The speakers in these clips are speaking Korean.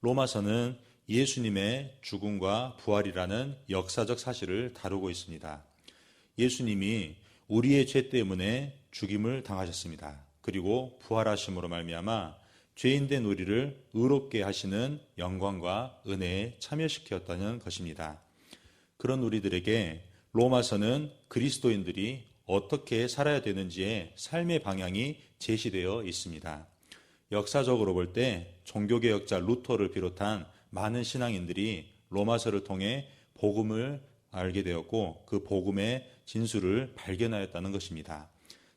로마서는 예수님의 죽음과 부활이라는 역사적 사실을 다루고 있습니다. 예수님이 우리의 죄 때문에 죽임을 당하셨습니다. 그리고 부활하심으로 말미암아 죄인된 우리를 의롭게 하시는 영광과 은혜에 참여시켰다는 것입니다. 그런 우리들에게 로마서는 그리스도인들이 어떻게 살아야 되는지의 삶의 방향이 제시되어 있습니다. 역사적으로 볼 때 종교개혁자 루터를 비롯한 많은 신앙인들이 로마서를 통해 복음을 알게 되었고 그 복음의 진수를 발견하였다는 것입니다.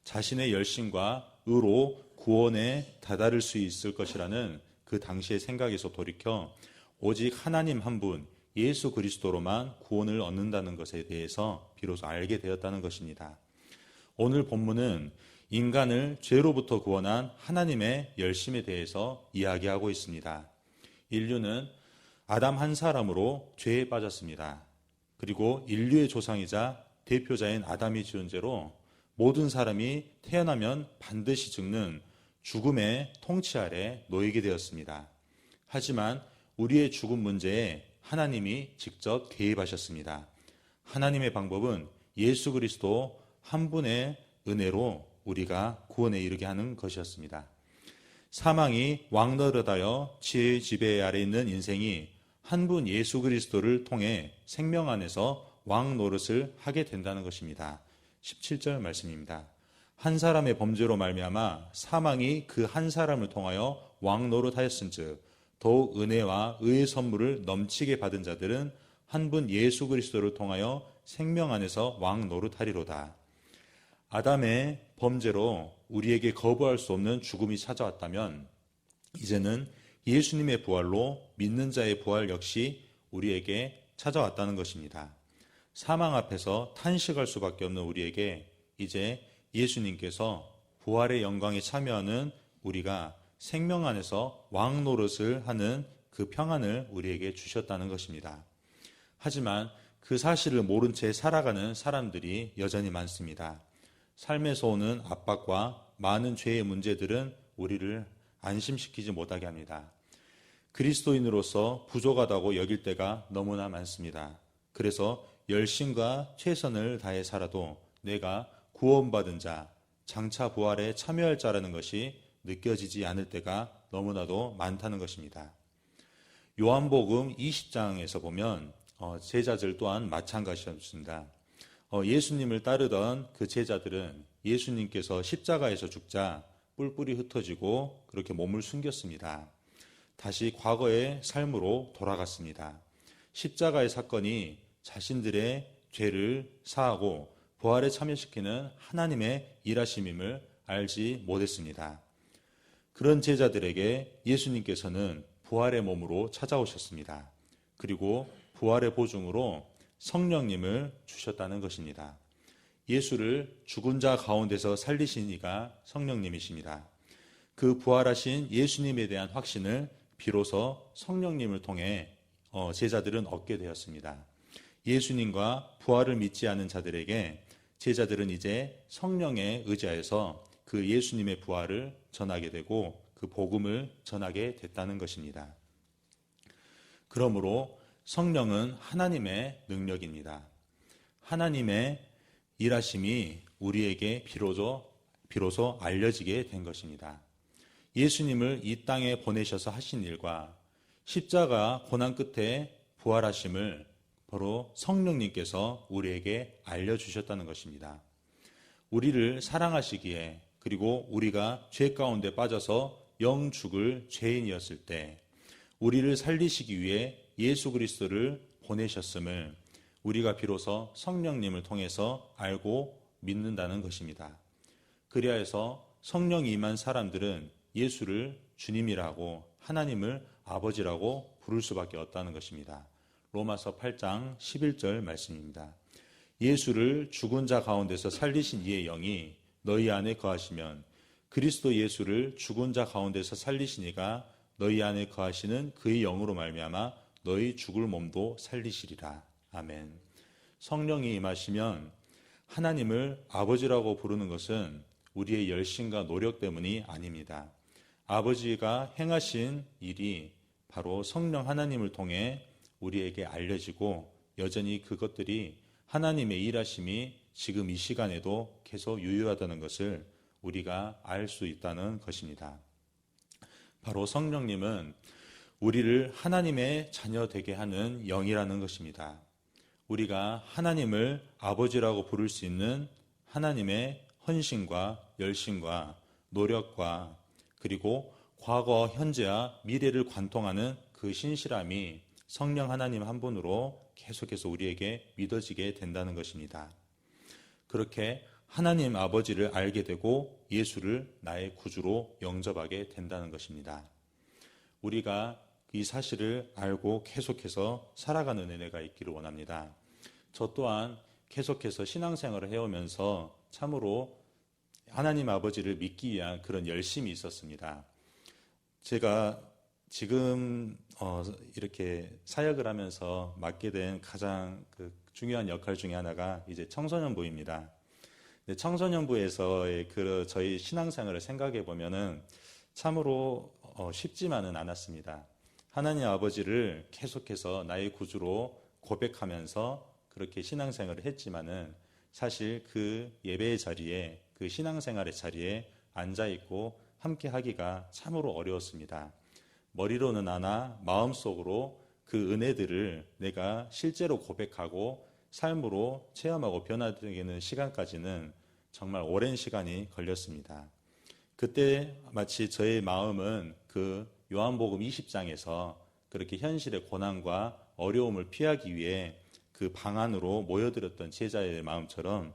자신의 열심과 의로 구원에 다다를 수 있을 것이라는 그 당시의 생각에서 돌이켜 오직 하나님 한 분 예수 그리스도로만 구원을 얻는다는 것에 대해서 비로소 알게 되었다는 것입니다. 오늘 본문은 인간을 죄로부터 구원한 하나님의 열심에 대해서 이야기하고 있습니다. 인류는 아담 한 사람으로 죄에 빠졌습니다. 그리고 인류의 조상이자 대표자인 아담이 지은 죄로 모든 사람이 태어나면 반드시 죽는 죽음의 통치 아래 놓이게 되었습니다. 하지만 우리의 죽음 문제에 하나님이 직접 개입하셨습니다. 하나님의 방법은 예수 그리스도 한 분의 은혜로 우리가 구원에 이르게 하는 것이었습니다. 사망이 왕노릇하여 지혜의 지배 아래 있는 인생이 한 분 예수 그리스도를 통해 생명 안에서 왕노릇을 하게 된다는 것입니다. 17절 말씀입니다. 한 사람의 범죄로 말미암아 사망이 그 한 사람을 통하여 왕노릇하였은즉 더욱 은혜와 의의 선물을 넘치게 받은 자들은 한 분 예수 그리스도를 통하여 생명 안에서 왕노릇하리로다. 아담의 범죄로 우리에게 거부할 수 없는 죽음이 찾아왔다면 이제는 예수님의 부활로 믿는 자의 부활 역시 우리에게 찾아왔다는 것입니다. 사망 앞에서 탄식할 수밖에 없는 우리에게 이제 예수님께서 부활의 영광에 참여하는 우리가 생명 안에서 왕 노릇을 하는 그 평안을 우리에게 주셨다는 것입니다. 하지만 그 사실을 모른 채 살아가는 사람들이 여전히 많습니다. 삶에서 오는 압박과 많은 죄의 문제들은 우리를 안심시키지 못하게 합니다. 그리스도인으로서 부족하다고 여길 때가 너무나 많습니다. 그래서 열심과 최선을 다해 살아도 내가 구원받은 자, 장차 부활에 참여할 자라는 것이 느껴지지 않을 때가 너무나도 많다는 것입니다. 요한복음 20장에서 보면 제자들 또한 마찬가지였습니다. 예수님을 따르던 그 제자들은 예수님께서 십자가에서 죽자 뿔뿔이 흩어지고 그렇게 몸을 숨겼습니다. 다시 과거의 삶으로 돌아갔습니다. 십자가의 사건이 자신들의 죄를 사하고 부활에 참여시키는 하나님의 일하심임을 알지 못했습니다. 그런 제자들에게 예수님께서는 부활의 몸으로 찾아오셨습니다. 그리고 부활의 보증으로 성령님을 주셨다는 것입니다. 예수를 죽은 자 가운데서 살리신 이가 성령님이십니다. 그 부활하신 예수님에 대한 확신을 비로소 성령님을 통해 제자들은 얻게 되었습니다. 예수님과 부활을 믿지 않은 자들에게 제자들은 이제 성령에 의지하여서 그 예수님의 부활을 전하게 되고 그 복음을 전하게 됐다는 것입니다. 그러므로 성령은 하나님의 능력입니다. 하나님의 일하심이 우리에게 비로소 알려지게 된 것입니다. 예수님을 이 땅에 보내셔서 하신 일과 십자가 고난 끝에 부활하심을 바로 성령님께서 우리에게 알려주셨다는 것입니다. 우리를 사랑하시기에 그리고 우리가 죄 가운데 빠져서 영 죽을 죄인이었을 때 우리를 살리시기 위해 예수 그리스도를 보내셨음을 우리가 비로소 성령님을 통해서 알고 믿는다는 것입니다. 그리하여서 성령이 임한 사람들은 예수를 주님이라고 하나님을 아버지라고 부를 수밖에 없다는 것입니다. 로마서 8장 11절 말씀입니다. 예수를 죽은 자 가운데서 살리신 이의 영이 너희 안에 거하시면 그리스도 예수를 죽은 자 가운데서 살리신 이가 너희 안에 거하시는 그의 영으로 말미암아 너희 죽을 몸도 살리시리라. 아멘. 성령이 임하시면 하나님을 아버지라고 부르는 것은 우리의 열심과 노력 때문이 아닙니다. 아버지가 행하신 일이 바로 성령 하나님을 통해 우리에게 알려지고 여전히 그것들이 하나님의 일하심이 지금 이 시간에도 계속 유효하다는 것을 우리가 알 수 있다는 것입니다. 바로 성령님은 우리를 하나님의 자녀 되게 하는 영이라는 것입니다. 우리가 하나님을 아버지라고 부를 수 있는 하나님의 헌신과 열심과 노력과 그리고 과거, 현재와 미래를 관통하는 그 신실함이 성령 하나님 한 분으로 계속해서 우리에게 믿어지게 된다는 것입니다. 그렇게 하나님 아버지를 알게 되고 예수를 나의 구주로 영접하게 된다는 것입니다. 우리가 이 사실을 알고 계속해서 살아가는 은혜가 있기를 원합니다. 저 또한 계속해서 신앙생활을 해오면서 참으로 하나님 아버지를 믿기 위한 그런 열심이 있었습니다. 제가 지금 이렇게 사역을 하면서 맡게 된 가장 중요한 역할 중에 하나가 이제 청소년부입니다. 청소년부에서의 저희 신앙생활을 생각해 보면은 참으로 쉽지만은 않았습니다. 하나님 아버지를 계속해서 나의 구주로 고백하면서 그렇게 신앙생활을 했지만은 사실 그 예배의 자리에 그 신앙생활의 자리에 앉아 있고 함께 하기가 참으로 어려웠습니다. 머리로는 아나 마음속으로 그 은혜들을 내가 실제로 고백하고 삶으로 체험하고 변화되는 시간까지는 정말 오랜 시간이 걸렸습니다. 그때 마치 저의 마음은 그 요한복음 20장에서 그렇게 현실의 고난과 어려움을 피하기 위해 그 방 안으로 모여들었던 제자의 마음처럼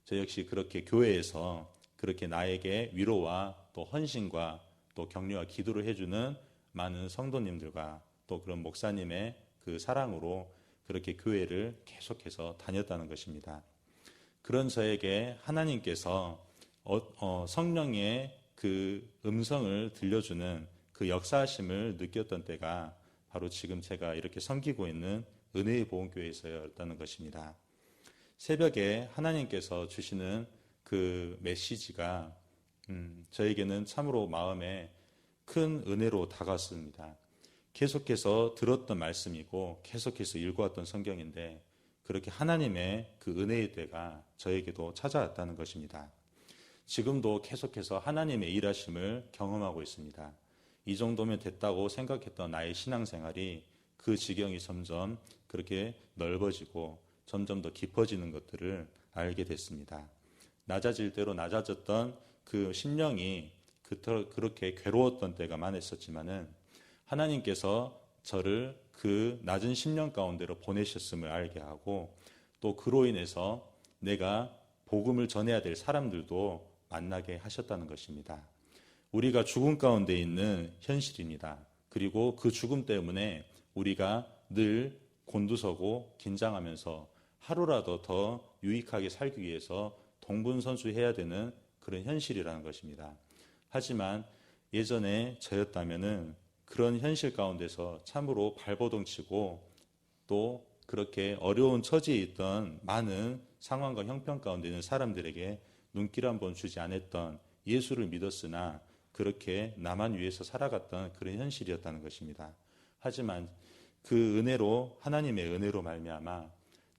저 역시 그렇게 교회에서 그렇게 나에게 위로와 또 헌신과 또 격려와 기도를 해주는 많은 성도님들과 또 그런 목사님의 그 사랑으로 그렇게 교회를 계속해서 다녔다는 것입니다. 그런 저에게 하나님께서 성령의 그 음성을 들려주는 그 역사하심을 느꼈던 때가 바로 지금 제가 이렇게 섬기고 있는 은혜의 보험교회에서였다는 것입니다. 새벽에 하나님께서 주시는 그 메시지가 저에게는 참으로 마음에 큰 은혜로 다가왔습니다. 계속해서 들었던 말씀이고 계속해서 읽어왔던 성경인데 그렇게 하나님의 그 은혜의 때가 저에게도 찾아왔다는 것입니다. 지금도 계속해서 하나님의 일하심을 경험하고 있습니다. 이 정도면 됐다고 생각했던 나의 신앙생활이 그 지경이 점점 그렇게 넓어지고 점점 더 깊어지는 것들을 알게 됐습니다. 낮아질 대로 낮아졌던 그 심령이 그렇게 괴로웠던 때가 많았었지만은 하나님께서 저를 그 낮은 심령 가운데로 보내셨음을 알게 하고 또 그로 인해서 내가 복음을 전해야 될 사람들도 만나게 하셨다는 것입니다. 우리가 죽음 가운데 있는 현실입니다. 그리고 그 죽음 때문에 우리가 늘 곤두서고 긴장하면서 하루라도 더 유익하게 살기 위해서 동분선수해야 되는 그런 현실이라는 것입니다. 하지만 예전에 저였다면은 그런 현실 가운데서 참으로 발버둥치고 또 그렇게 어려운 처지에 있던 많은 상황과 형편 가운데 있는 사람들에게 눈길 한번 주지 않았던 예수를 믿었으나 그렇게 나만 위해서 살아갔던 그런 현실이었다는 것입니다. 하지만 그 은혜로 하나님의 은혜로 말미암아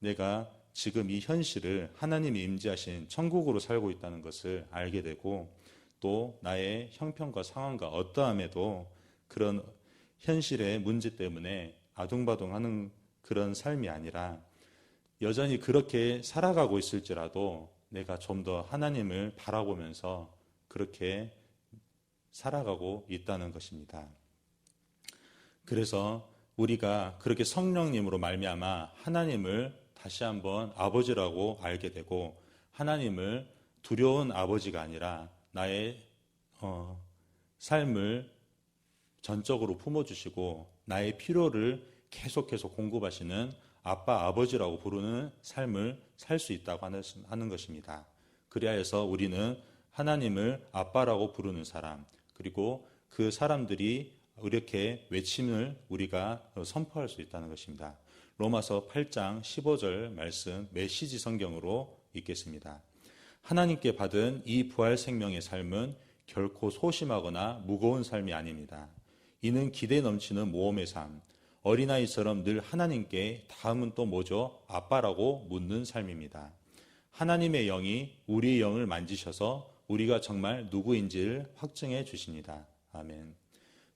내가 지금 이 현실을 하나님이 임재하신 천국으로 살고 있다는 것을 알게 되고 또 나의 형편과 상황과 어떠함에도 그런 현실의 문제 때문에 아둥바둥하는 그런 삶이 아니라 여전히 그렇게 살아가고 있을지라도 내가 좀 더 하나님을 바라보면서 그렇게 살아가고 있다는 것입니다. 그래서 우리가 그렇게 성령님으로 말미암아 하나님을 다시 한번 아버지라고 알게 되고 하나님을 두려운 아버지가 아니라 나의 삶을 전적으로 품어주시고 나의 필요를 계속해서 공급하시는 아빠 아버지라고 부르는 삶을 살 수 있다고 하는 것입니다. 그리하여서 우리는 하나님을 아빠라고 부르는 사람 그리고 그 사람들이 이렇게 외침을 우리가 선포할 수 있다는 것입니다. 로마서 8장 15절 말씀 메시지 성경으로 읽겠습니다. 하나님께 받은 이 부활 생명의 삶은 결코 소심하거나 무거운 삶이 아닙니다. 이는 기대 넘치는 모험의 삶, 어린아이처럼 늘 하나님께 다음은 또 뭐죠? 아빠라고 묻는 삶입니다. 하나님의 영이 우리의 영을 만지셔서 우리가 정말 누구인지를 확증해 주십니다. 아멘.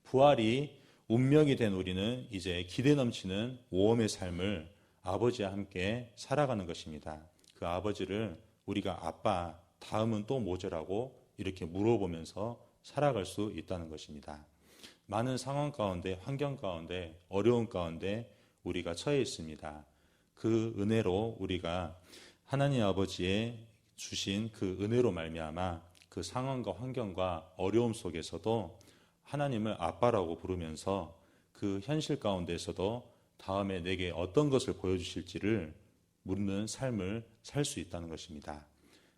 부활이 운명이 된 우리는 이제 기대 넘치는 모험의 삶을 아버지와 함께 살아가는 것입니다. 그 아버지를 우리가 아빠, 다음은 또 뭐죠라고 이렇게 물어보면서 살아갈 수 있다는 것입니다. 많은 상황 가운데, 환경 가운데, 어려운 가운데 우리가 처해 있습니다. 그 은혜로 우리가 하나님 아버지의 주신 그 은혜로 말미암아 그 상황과 환경과 어려움 속에서도 하나님을 아빠라고 부르면서 그 현실 가운데서도 다음에 내게 어떤 것을 보여주실지를 묻는 삶을 살 수 있다는 것입니다.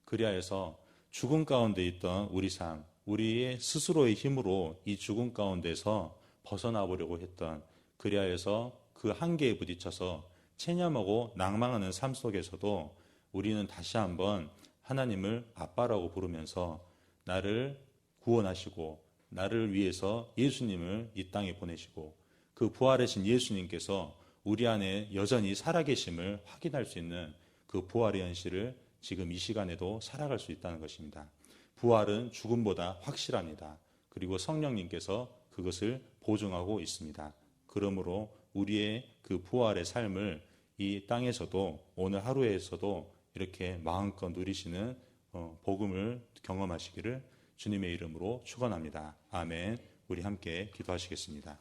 그리하여서 죽음 가운데 있던 우리 삶, 우리의 스스로의 힘으로 이 죽음 가운데서 벗어나 보려고 했던, 그리하여서 그 한계에 부딪혀서 체념하고 낭망하는 삶 속에서도 우리는 다시 한번 하나님을 아빠라고 부르면서 나를 구원하시고 나를 위해서 예수님을 이 땅에 보내시고 그 부활하신 예수님께서 우리 안에 여전히 살아계심을 확인할 수 있는 그 부활의 현실을 지금 이 시간에도 살아갈 수 있다는 것입니다. 부활은 죽음보다 확실합니다. 그리고 성령님께서 그것을 보증하고 있습니다. 그러므로 우리의 그 부활의 삶을 이 땅에서도 오늘 하루에서도 이렇게 마음껏 누리시는 복음을 경험하시기를 주님의 이름으로 축원합니다. 아멘. 우리 함께 기도하시겠습니다.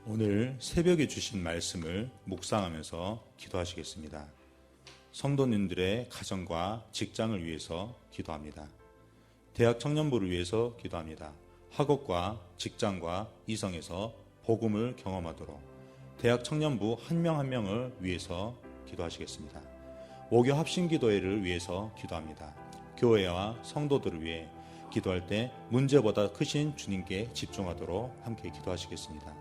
오늘 새벽에 주신 말씀을 묵상하면서 기도하시겠습니다. 성도님들의 가정과 직장을 위해서 기도합니다. 대학 청년부를 위해서 기도합니다. 학업과 직장과 이성에서 복음을 경험하도록 대학 청년부 한 명 한 명을 위해서 기도하시겠습니다. 모교 합심기도회를 위해서 기도합니다. 교회와 성도들을 위해 기도할 때 문제보다 크신 주님께 집중하도록 함께 기도하시겠습니다.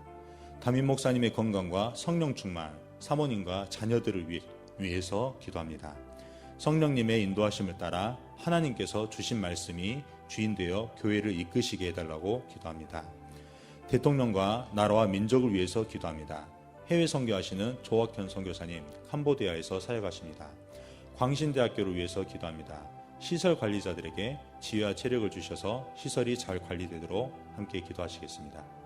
담임 목사님의 건강과 성령 충만, 사모님과 자녀들을 위해서 기도합니다. 성령님의 인도하심을 따라 하나님께서 주신 말씀이 주인 되어 교회를 이끄시게 해달라고 기도합니다. 대통령과 나라와 민족을 위해서 기도합니다. 해외 선교하시는 조학현 선교사님 캄보디아에서 사역하십니다. 광신대학교를 위해서 기도합니다. 시설 관리자들에게 지혜와 체력을 주셔서 시설이 잘 관리되도록 함께 기도하시겠습니다.